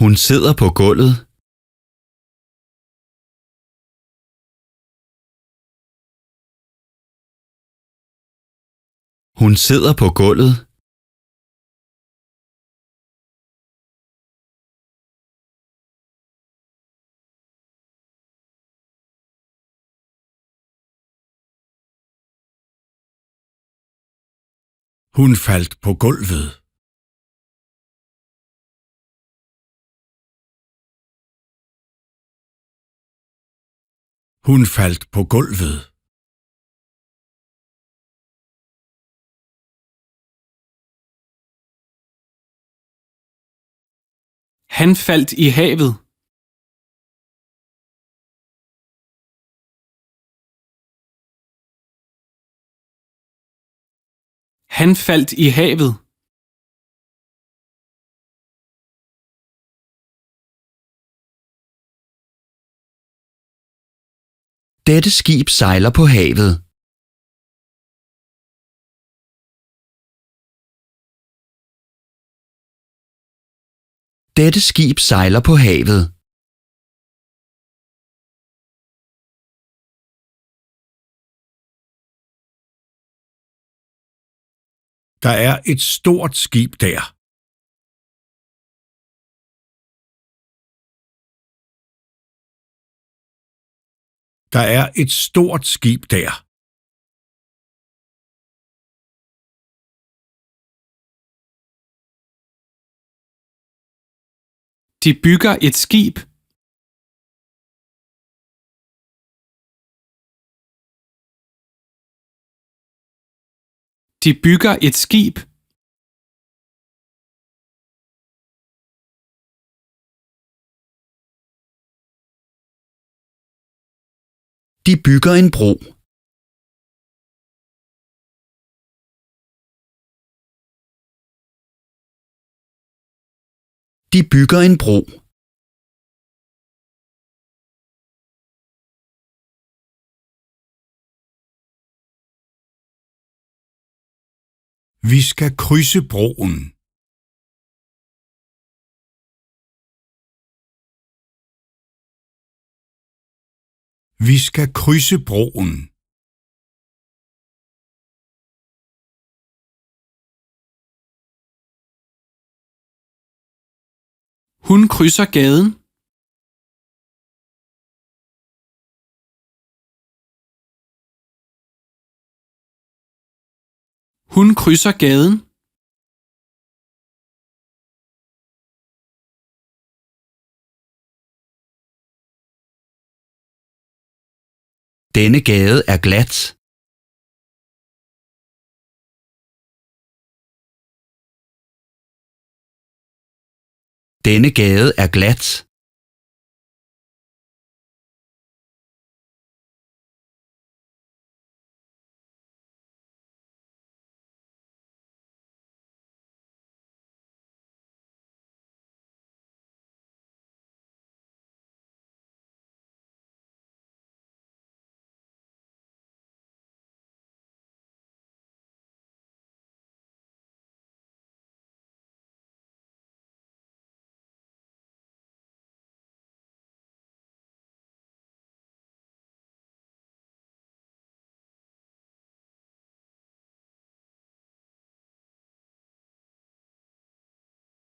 Hun sidder på gulvet. Hun sidder på gulvet. Hun faldt på gulvet. Hun faldt på gulvet. Han faldt i havet. Han faldt i havet. Dette skib sejler på havet. Dette skib sejler på havet. Der er et stort skib der. Der er et stort skib der. De bygger et skib. De bygger et skib. De bygger en bro. De bygger en bro. Vi skal krydse broen. Vi skal krydse broen. Hun krydser gaden. Hun krydser gaden. Denne gade er glat. Denne gade er glat.